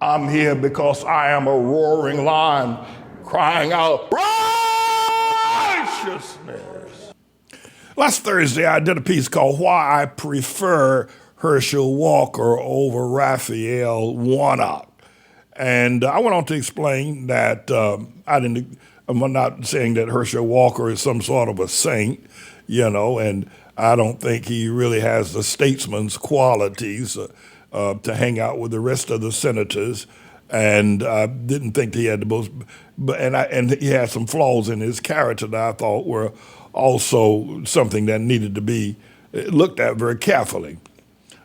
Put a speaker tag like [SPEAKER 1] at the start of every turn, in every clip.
[SPEAKER 1] I'm here because I am a roaring lion crying out righteousness. Last Thursday, I did a piece called Why I Prefer Herschel Walker over Raphael Warnock. And I went on to explain that I'm not saying that Herschel Walker is some sort of a saint, and I don't think he really has the statesman's qualities to hang out with the rest of the senators, and I didn't think he had the most, and he had some flaws in his character that I thought were also something that needed to be looked at very carefully.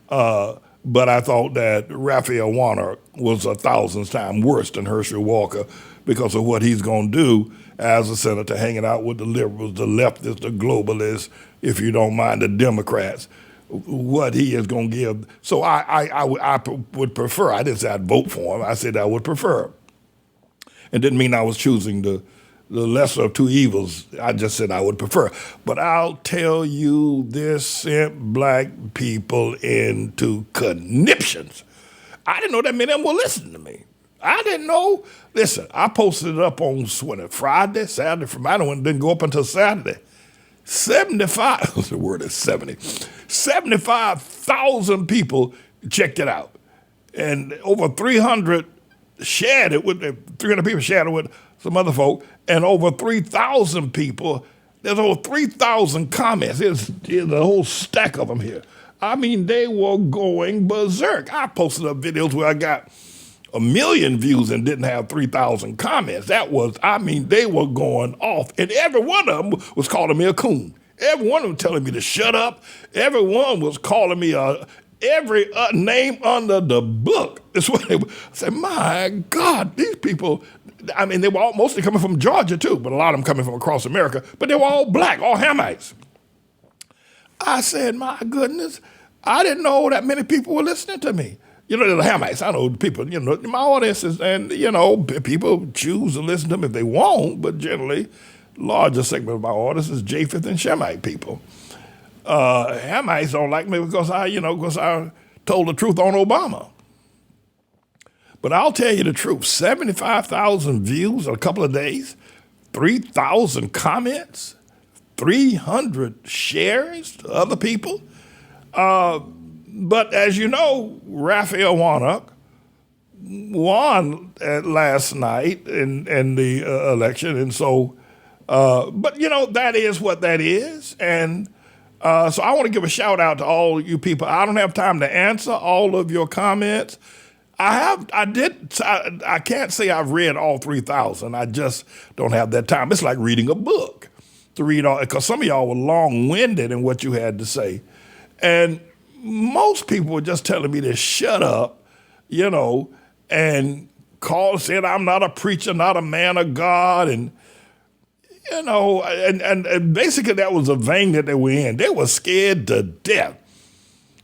[SPEAKER 1] But I thought that Raphael Warnock was 1,000 times worse than Herschel Walker because of what he's going to do as a senator, hanging out with the liberals, the leftists, the globalists, if you don't mind, the Democrats, what he is going to give. So I would prefer, I didn't say I'd vote for him, I said I would prefer. It didn't mean I was choosing the lesser of two evils. I just said I would prefer. But I'll tell you, this sent black people into conniptions. I didn't know that many of them were listening to me. I didn't know. Listen, I posted it up on Friday, Saturday, didn't go up until Saturday. 75, the word is 70, 75,000 people checked it out. And over 300 shared it with, 300 people shared it with some other folk, and over 3,000 people, there's over 3,000 comments. Here's a whole stack of them here. I mean, they were going berserk. I posted up videos where I got 1 million views and didn't have 3,000 comments. They were going off. And every one of them was calling me a coon. Every one of them telling me to shut up. Everyone was calling me every name under the book. That's what they said. My God, these people, I mean, they were all mostly coming from Georgia too, but a lot of them coming from across America, but they were all black, all Hamites. I said, my goodness, I didn't know that many people were listening to me. The Hamites, I know people, my audience is, and, people choose to listen to them if they want, but generally, larger segment of my audience is Japheth and Shemite people. Hamites don't like me because I told the truth on Obama. But I'll tell you the truth, 75,000 views in a couple of days, 3,000 comments, 300 shares to other people. But as you know, Raphael Warnock won last night in the election. And so, but that is what that is. And so I want to give a shout out to all you people. I don't have time to answer all of your comments. I can't say I've read all 3,000. I just don't have that time. It's like reading a book to read all, because some of y'all were long-winded in what you had to say. And most people were just telling me to shut up, and said I'm not a preacher, not a man of God, and and basically that was the vein that they were in. They were scared to death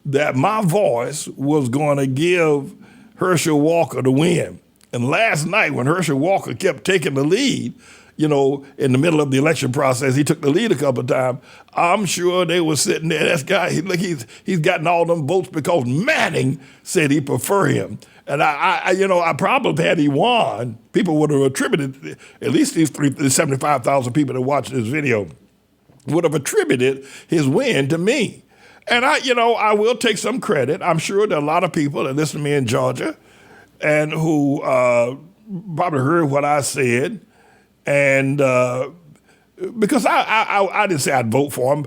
[SPEAKER 1] that my voice was going to give Herschel Walker the win. And last night when Herschel Walker kept taking the lead, in the middle of the election process, he took the lead a couple of times. I'm sure they were sitting there. That guy, he's gotten all them votes because Manning said he prefer him. And I probably had he won, people would have attributed, at least these 75,000 people that watched this video would have attributed his win to me. And I will take some credit. I'm sure there are a lot of people that listen to me in Georgia and who probably heard what I said. And because I didn't say I'd vote for him,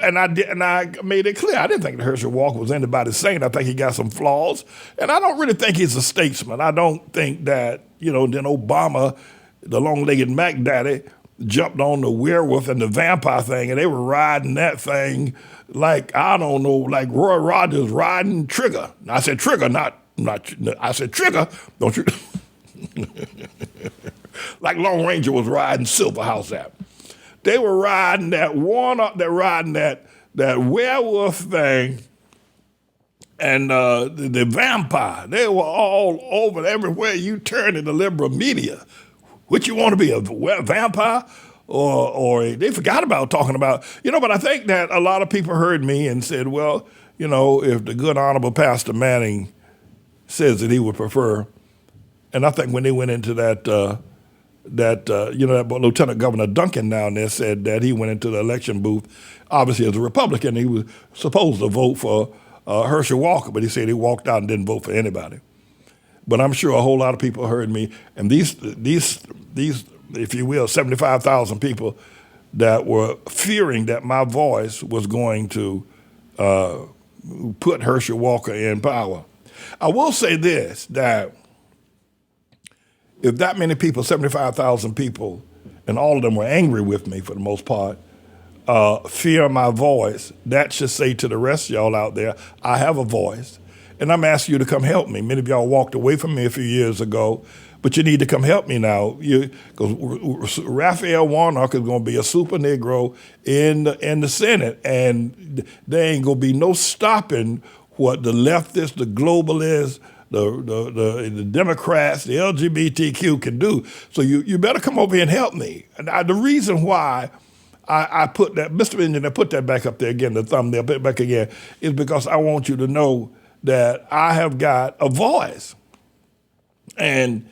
[SPEAKER 1] and I made it clear I didn't think that Herschel Walker was anybody's saint. I think he got some flaws, and I don't really think he's a statesman. I don't think that then Obama, the long-legged Mac Daddy, jumped on the werewolf and the vampire thing, and they were riding that thing like like Roy Rogers riding Trigger. I said Trigger, not. I said Trigger. Don't you? Like Lone Ranger was riding Silverhouse app. They were riding that that werewolf thing and the vampire. They were all over everywhere you turn in the liberal media. What you want to be, a vampire? Or they forgot about talking about, but I think that a lot of people heard me and said, well, if the good honorable Pastor Manning says that he would prefer And I think when they went into that Lieutenant Governor Duncan down there said that he went into the election booth, obviously as a Republican, he was supposed to vote for Herschel Walker, but he said he walked out and didn't vote for anybody. But I'm sure a whole lot of people heard me, and these, if you will, 75,000 people that were fearing that my voice was going to put Herschel Walker in power. I will say this, that if that many people, 75,000 people, and all of them were angry with me for the most part, fear my voice, that should say to the rest of y'all out there, I have a voice, and I'm asking you to come help me. Many of y'all walked away from me a few years ago, but you need to come help me now. Because Raphael Warnock is going to be a super Negro in the Senate, and there ain't going to be no stopping what the leftists, the globalists, the Democrats, the LGBTQ can do. So you better come over here and help me. And the reason why I put that, Mr. Engineer, put that back up there again, the thumbnail, put it back again, is because I want you to know that I have got a voice. And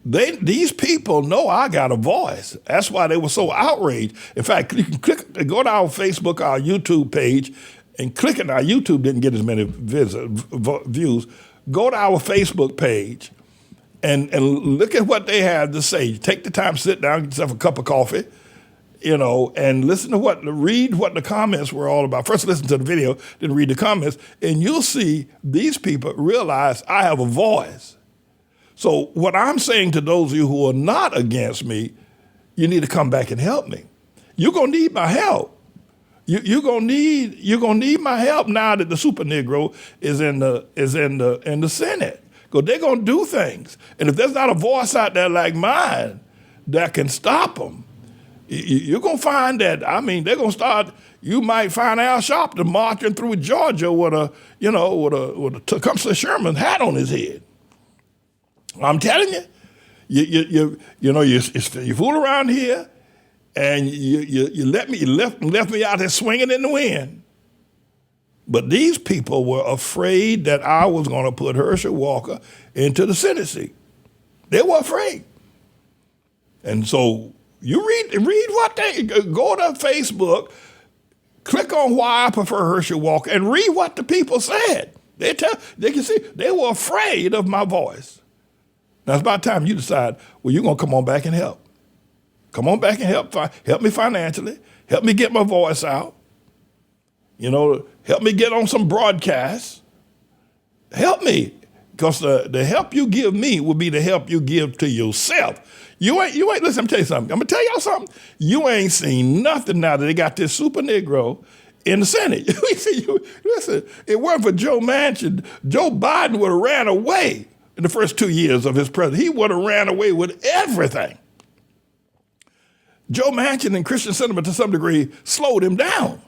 [SPEAKER 1] these people know I got a voice. That's why they were so outraged. In fact, you can go to our Facebook, our YouTube page, and click it. Our YouTube didn't get as many views. Go to our Facebook page and look at what they have to say. Take the time, sit down, get yourself a cup of coffee, and listen to read what the comments were all about. First listen to the video, then read the comments, and you'll see these people realize I have a voice. So what I'm saying to those of you who are not against me, you need to come back and help me. You're gonna need my help. You're gonna need my help now that the Super Negro is in the Senate, because they're gonna do things. And if there's not a voice out there like mine that can stop them, you're gonna find that. They're gonna start. You might find Al Sharpton marching through Georgia with a Tecumseh Sherman hat on his head. I'm telling you, you fool around here, and you left me out there swinging in the wind. But these people were afraid that I was going to put Herschel Walker into the Senate seat. They were afraid, and so you read what they go to Facebook, click on why I prefer Herschel Walker, and read what the people said. They can see they were afraid of my voice. Now, it's about time you decide, well, you're going to come on back and help. Come on back and help me financially. Help me get my voice out. Help me get on some broadcasts. Help me, because the help you give me will be the help you give to yourself. You ain't, listen, I'm going to tell you something. I'm going to tell y'all something. You ain't seen nothing now that they got this Super Negro in the Senate. Listen, it weren't for Joe Manchin, Joe Biden would have ran away. In the first 2 years of his presidency, he would have ran away with everything. Joe Manchin and Christian sentiment to some degree slowed him down.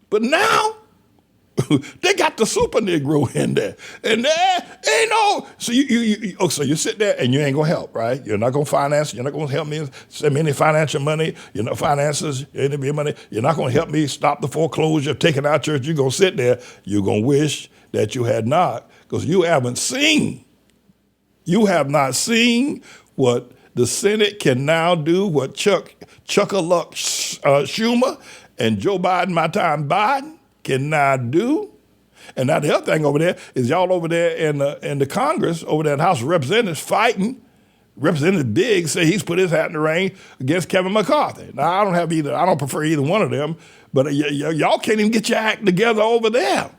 [SPEAKER 1] But now, they got the Super Negro in there. And there ain't no, so you sit there and you ain't gonna help, right? You're not gonna finance, you're not gonna help me send me any financial money, finances, any money, you're not gonna help me stop the foreclosure, taking out church, you're gonna sit there, you're gonna wish that you had not. Because you have not seen what the Senate can now do, what Chuck-a-Luck Schumer and Joe Biden, my time Biden, can now do. And now the other thing over there is y'all over there in the Congress, over there in the House of Representatives fighting. Representative Biggs say he's put his hat in the ring against Kevin McCarthy. Now, I don't prefer either one of them, but y'all can't even get your act together over there.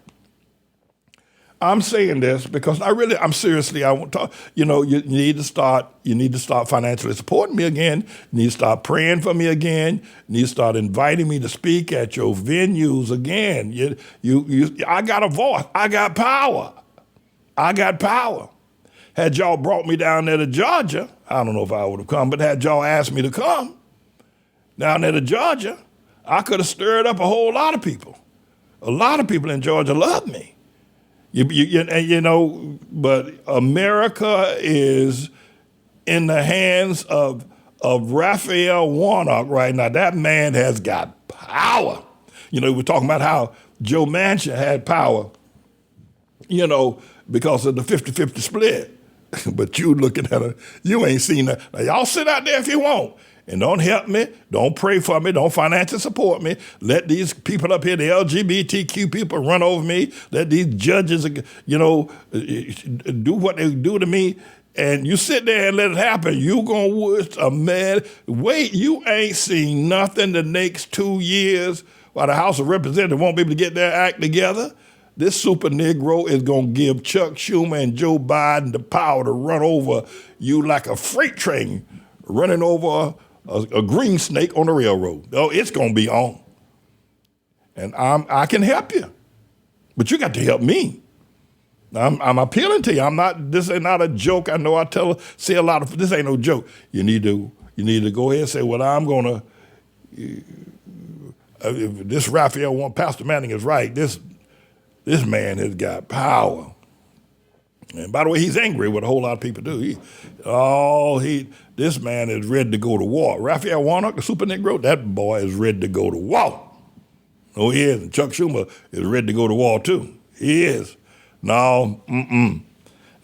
[SPEAKER 1] I'm saying this because I'm seriously, I want to, you need to start financially supporting me again. You need to start praying for me again. You need to start inviting me to speak at your venues again. I got a voice. I got power. Had y'all brought me down there to Georgia, I don't know if I would have come, but had y'all asked me to come down there to Georgia, I could have stirred up a whole lot of people. A lot of people in Georgia love me. But America is in the hands of Raphael Warnock right now. That man has got power. We're talking about how Joe Manchin had power, because of the 50-50 split. But you looking at her, you ain't seen that. Now, y'all sit out there if you want. And don't help me, don't pray for me, don't financially support me. Let these people up here, the LGBTQ people, run over me. Let these judges, do what they do to me. And you sit there and let it happen. You gonna wish a man, wait, you ain't seen nothing the next 2 years while the House of Representatives won't be able to get their act together. This super Negro is gonna give Chuck Schumer and Joe Biden the power to run over you like a freight train running over a green snake on the railroad. Oh, it's gonna be on. And I can help you, but you got to help me. I'm appealing to you. This ain't not a joke. I know say a lot of, this ain't no joke. You need to go ahead and say, well, I'm gonna, if this Raphael Pastor Manning is right, this man has got power. And by the way, he's angry, what a whole lot of people do. This man is ready to go to war. Raphael Warnock, the super Negro, that boy is ready to go to war. Oh, he is. And Chuck Schumer is ready to go to war too. He is. No,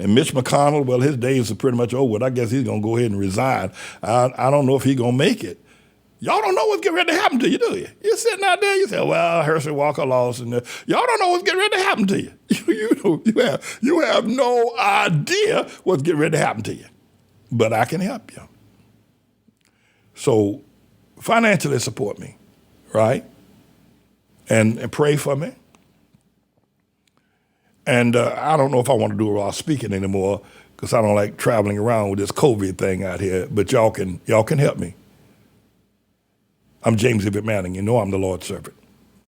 [SPEAKER 1] And Mitch McConnell, well, his days are pretty much over. I guess he's going to go ahead and resign. I don't know if he's going to make it. Y'all don't know what's getting ready to happen to you, do you? You're sitting out there, you say, well, Herschel Walker lost. And y'all don't know what's getting ready to happen to you. You have no idea what's getting ready to happen to you. But I can help you. So financially support me, right? And pray for me. And I don't know if I want to do a lot of speaking anymore because I don't like traveling around with this COVID thing out here, but y'all can help me. I'm James Everett Manning. You know I'm the Lord's servant.